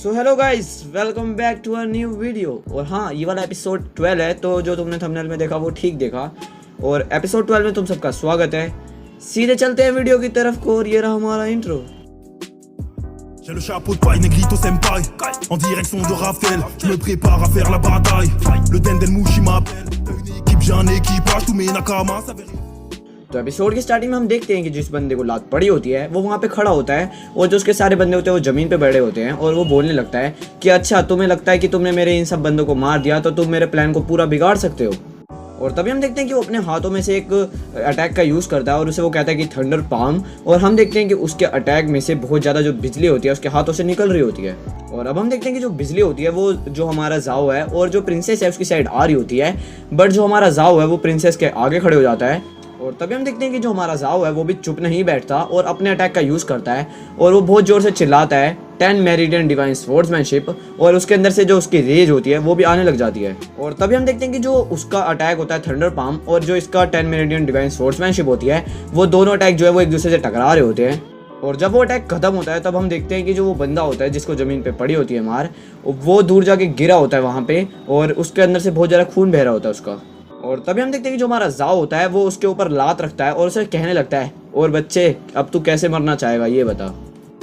So hello guys, welcome back to a new video. और हाँ, ये वाला एपिसोड 12 है, तो जो तुमने थंबनेल में देखा वो ठीक देखा। और एपिसोड 12 में तुम सबका स्वागत है। सीधे चलते हैं वीडियो की तरफ को, और ये रहा हमारा intro. J'ai le chapeau de paille, Negrito Senpai. En direction de Raphaël, je me prépare à faire la bataille. Le Dendel Mouchi m'appelle. T'as une équipe, j'ai un équipage, tous mes Nakama, ça veut तो episode की starting में हम देखते हैं कि जिस बंदे को लात पड़ी होती है वो वहाँ पे खड़ा होता है, और जो उसके सारे बंदे होते हैं वो ज़मीन पे बैठे होते हैं, और वो बोलने लगता है कि अच्छा, तुम्हें लगता है कि तुमने मेरे इन सब बंदों को मार दिया तो तुम मेरे प्लान को पूरा बिगाड़ सकते हो। और तभी हम देखते हैं कि वो अपने हाथों में से एक अटैक का यूज़ करता है, और उसे वो कहता है कि थंडर पाम। और हम देखते हैं कि उसके अटैक में से बहुत ज़्यादा जो बिजली होती है उसके हाथों से निकल रही होती है। और अब हम देखते हैं कि जो बिजली होती है वो जो हमारा जाओ है और जो प्रिंसेस है उसकी साइड आ रही होती है, बट जो हमारा जाओ है वो प्रिंसेस के आगे खड़े हो जाता है। और तभी हम देखते हैं कि जो हमारा जाओ है वो भी चुप नहीं बैठता और अपने अटैक का यूज़ करता है, और वो बहुत ज़ोर से चिल्लाता है 10 मेरिडियन डिवाइन स्वॉर्ड्समैनशिप, और उसके अंदर से जो उसकी रेज होती है वो भी आने लग जाती है। और तभी हम देखते हैं कि जो उसका अटैक होता है थंडर पाम, और जो इसका 10 मेरिडियन डिवाइन स्वॉर्ड्समैनशिप होती है, वो दोनों अटैक जो है वो एक दूसरे से टकरा रहे होते हैं। और जब वो अटैक खत्म होता है तब हम देखते हैं कि जो वो बंदा होता है जिसको ज़मीन पे पड़ी होती है मार, वो दूर जाके गिरा होता है वहाँ पे, और उसके अंदर से बहुत ज़्यादा खून बह रहा होता है उसका। और तभी हम देखते हैं कि जो हमारा जाओ होता है वो उसके ऊपर लात रखता है और उसे कहने लगता है, और बच्चे अब तू कैसे मरना चाहेगा ये बता।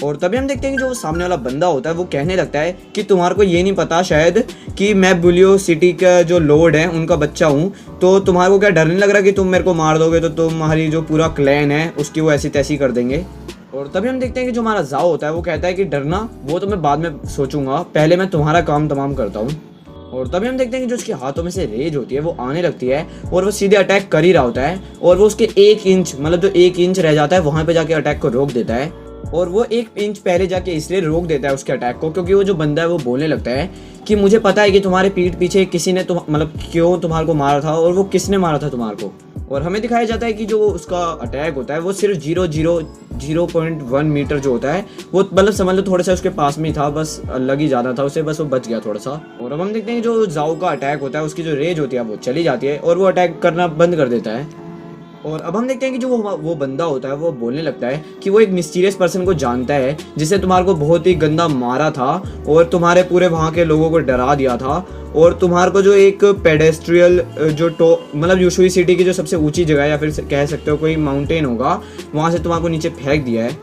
और तभी हम देखते हैं कि जो सामने वाला बंदा होता है वो कहने लगता है कि तुम्हारे को ये नहीं पता शायद कि मैं बुलियो सिटी का जो लॉर्ड है उनका बच्चा हूँ, तो तुम्हारे को क्या डर नहीं लग रहा कि तुम मेरे को मार दोगे तो तुम्हारी जो पूरा क्लैन है उसकी वो ऐसी तैसी कर देंगे। और तभी हम देखते हैं कि जो हमारा जाओ होता है वो कहता है कि डरना वो तो मैं बाद में सोचूंगा, पहले मैं तुम्हारा काम तमाम करता हूँ। और तभी हम देखते हैं कि जो उसके हाथों में से रेज होती है वो आने लगती है, और वो सीधे अटैक कर ही रहा होता है, और वो उसके 1 इंच मतलब जो 1 इंच रह जाता है वहाँ पे जाके अटैक को रोक देता है। और वो 1 इंच पहले जाके इसलिए रोक देता है उसके अटैक को क्योंकि वो जो बंदा है वो बोलने लगता है कि मुझे पता है कि तुम्हारे पीठ पीछे किसी ने मतलब क्यों तुम्हारे को मारा था, और वो किसने मारा था तुम्हारे को। और हमें दिखाया जाता है कि जो उसका अटैक होता है वो सिर्फ 0.1 मीटर जो होता है वो मतलब समझ लो थोड़ा सा उसके पास में ही था, बस लग ही जाना था उसे, बस वो बच गया थोड़ा सा। और अब हम देखते हैं कि जो जाओ का अटैक होता है उसकी जो रेंज होती है वो चली जाती है और वो अटैक करना बंद कर देता है। और अब हम देखते हैं कि जो वो बंदा होता है वो बोलने लगता है कि वो एक मिस्टीरियस पर्सन को जानता है जिसने तुम्हारे को बहुत ही गंदा मारा था और तुम्हारे पूरे वहाँ के लोगों को डरा दिया था, और तुम्हारे को जो एक पेडेस्ट्रियल जो मतलब यूशुई सिटी की जो सबसे ऊंची जगह है या फिर कह सकते हो कोई माउंटेन होगा, वहाँ से तुम्हारे को नीचे फेंक दिया है।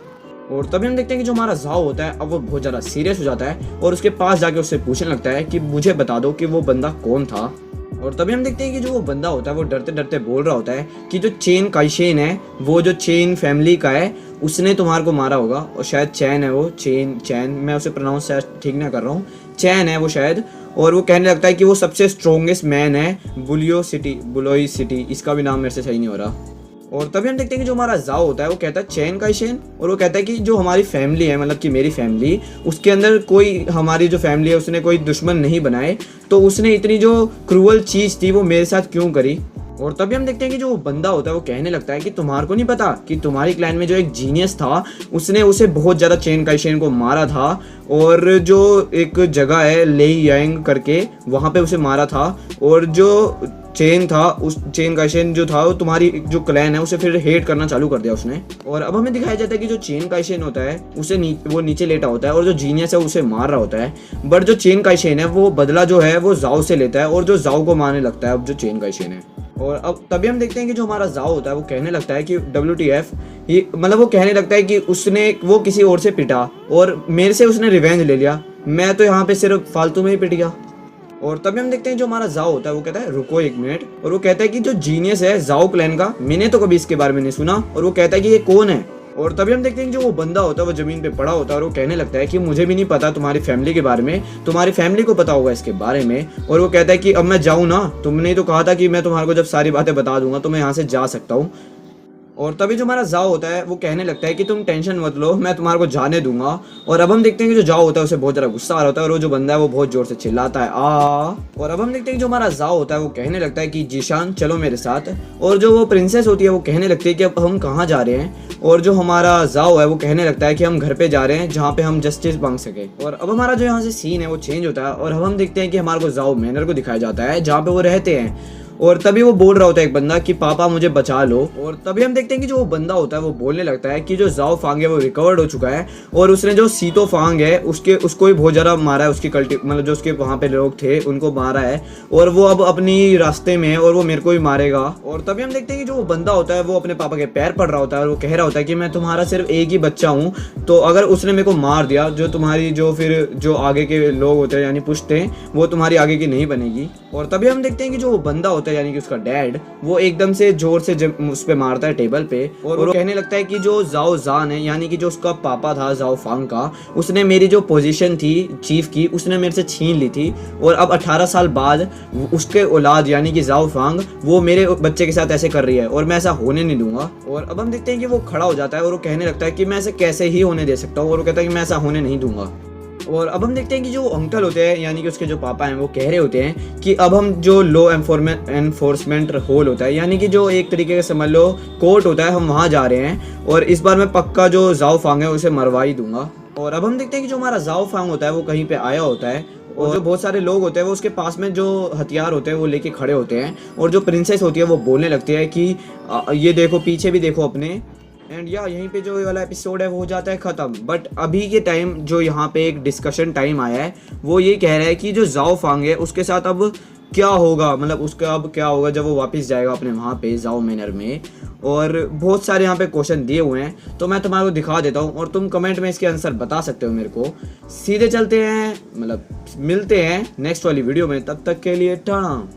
और तभी हम देखते हैं कि जो हमारा जाओ होता है अब वो बहुत ज़्यादा सीरियस हो जाता है और उसके पास जाके उससे पूछने लगता है कि मुझे बता दो कि वो बंदा कौन था। और तभी हम देखते हैं कि जो वो बंदा होता है वो डरते डरते बोल रहा होता है कि जो चेन काइशेन है वो जो चेन फैमिली का है उसने तुम्हारे को मारा होगा, और शायद चैन है वो, चैन मैं उसे प्रोनाउंस ठीक ना कर रहा हूँ, चैन है वो शायद। और वो कहने लगता है कि वो सबसे स्ट्रॉन्गेस्ट मैन है बुलोई सिटी, इसका भी नाम मेरे से सही नहीं हो रहा। और तभी हम देखते हैं कि जो हमारा जाओ होता है वो कहता है चैन काइशेन, और वो कहता है कि जो हमारी फैमिली है मतलब कि मेरी फैमिली, उसके अंदर कोई हमारी जो फैमिली है उसने कोई दुश्मन नहीं बनाए, तो उसने इतनी जो क्रूअल चीज़ थी वो मेरे साथ क्यों करी। और तभी हम देखते हैं कि जो बंदा होता है वो कहने लगता है कि तुम्हारे को नहीं पता कि तुम्हारी क्लैन में जो एक जीनियस था उसने उसे बहुत ज़्यादा चेन काइशेन को मारा था, और जो एक जगह है लेई यांग करके वहाँ पे उसे मारा था, और जो चेन था उस चेन काइशेन जो था वो तुम्हारी जो क्लैन है उसे फिर हेट करना चालू कर दिया उसने। और अब हमें दिखाया जाता है कि जो चेन काइशेन होता है उसे वो नीचे लेटा होता है और जो जीनियस है उसे मार रहा होता है, बट जो चेन काइशेन है वो बदला जो है वो जाओ से लेता है और जो जाओ को मारने लगता है अब जो चेन काइशेन है। और अब तभी हम देखते हैं कि जो हमारा जाओ होता है वो कहने लगता है कि WTF, ये मतलब वो कहने लगता है कि उसने वो किसी और से पिटा और मेरे से उसने रिवेंज ले लिया, मैं तो यहाँ पे सिर्फ फालतू में ही पिट गया। और तभी हम देखते हैं जो हमारा जाओ होता है वो कहता है रुको 1 मिनट, और वो कहता है कि जो जीनियस है जाओ क्लैन का मैंने तो कभी इसके बारे में नहीं सुना, और वो कहता है कि ये कौन है। और तभी हम देखते हैं कि जो वो बंदा होता है वो ज़मीन पे पड़ा होता है और वो कहने लगता है कि मुझे भी नहीं पता तुम्हारी फैमिली के बारे में, तुम्हारी फैमिली को पता होगा इसके बारे में। और वो कहता है कि अब मैं जाऊँ ना, तुमने तो कहा था कि मैं तुम्हारे को जब सारी बातें बता दूंगा तो मैं यहाँ से जा सकता हूँ। और तभी जो हमारा जाओ होता है वो कहने लगता है कि तुम टेंशन मत लो, मैं तुम्हारे को जाने दूंगा। और अब हम देखते हैं कि जो जाओ होता है उसे बहुत ज़्यादा गुस्सा आ रहा होता है और वो जो बंदा है वो बहुत ज़ोर से चिल्लाता है आ। और अब हम देखते हैं कि जो हमारा जाओ होता है वो कहने लगता है कि जीशान चलो मेरे साथ। और जो वो प्रिंसेस होती है वो कहने लगती है कि अब हम कहाँ जा रहे हैं, और जो हमारा जाओ है वो कहने लगता है कि हम घर पे जा रहे हैं जहाँ पे हम जस्टिस मांग सके। और अब हमारा जो यहाँ से सीन है वो चेंज होता है और अब हम देखते हैं कि हमारे को जाओ मैनर को दिखाया जाता है जहाँ पे वो रहते हैं। और तभी वो बोल रहा होता है एक बंदा कि पापा मुझे बचा लो। और तभी हम देखते हैं कि जो वो बंदा होता है वो बोलने लगता है कि जो जाओ फांग है वो रिकवर्ड हो चुका है और उसने जो सीतो फांग है उसको भी बहुत ज़्यादा मारा है, उसकी मतलब जो उसके वहाँ पे लोग थे उनको मारा है और वो अब अपनी रास्ते में है और वो मेरे को भी मारेगा। और तभी हम देखते हैं कि जो वो बंदा होता है वो अपने पापा के पैर पड़ रहा होता है और वो कह रहा होता है कि मैं तुम्हारा सिर्फ एक ही बच्चा हूँ, तो अगर उसने मेरे को मार दिया जो तुम्हारी जो फिर जो आगे के लोग होते हैं यानी पुश्ते वो तुम्हारी आगे की नहीं बनेगी। और तभी हम देखते हैं कि जो वो बंदा होता है यानी कि उसका डैड वो एकदम से जोर से उस पे मारता है टेबल पे और वो कहने लगता है कि जो जाओ जान है यानी कि जो उसका पापा था जाओ फांग का, उसने मेरी जो पोजीशन थी चीफ की उसने मेरे से छीन ली थी और अब 18 साल बाद उसके औलाद यानी कि जाओ फांग वो मेरे बच्चे के साथ ऐसे कर रही है और मैं ऐसा होने नहीं दूंगा। और अब हम देखते हैं कि वो खड़ा हो जाता है और वो कहने लगता है कि मैं ऐसे कैसे ही होने दे सकता हूँ और वो कहता है कि मैं ऐसा होने नहीं दूंगा। और अब हम देखते हैं कि जो अंकल होते हैं यानी कि उसके जो पापा हैं वो कह रहे होते हैं कि अब हम जो लॉ एनफोर्समेंट होल होता है यानी कि जो एक तरीके से समझ लो कोर्ट होता है, हम वहाँ जा रहे हैं और इस बार मैं पक्का जो जाओ फांग है उसे मरवा ही दूंगा। और अब हम देखते हैं कि जो हमारा जाओ फांग होता है वो कहीं पे आया होता है और जो बहुत सारे लोग होते हैं वो उसके पास में जो हथियार होते हैं वो लेके खड़े होते हैं और जो प्रिंसेस होती है वो बोलने लगती है कि ये देखो पीछे भी देखो अपने। एंड यहीं पे जो ये वाला एपिसोड है वो हो जाता है ख़त्म। बट अभी के टाइम जो यहाँ पे एक डिस्कशन टाइम आया है वो ये कह रहा है कि जो जाओ फांग है उसके साथ अब क्या होगा, मतलब उसका अब क्या होगा जब वो वापस जाएगा अपने वहाँ पे जाओ मैनर में। और बहुत सारे यहाँ पे क्वेश्चन दिए हुए हैं तो मैं तुम्हारे को दिखा देता हूँ और तुम कमेंट में इसके आंसर बता सकते हो मेरे को। सीधे चलते हैं, मतलब मिलते हैं नेक्स्ट वाली वीडियो में, तब तक के लिए टाटा।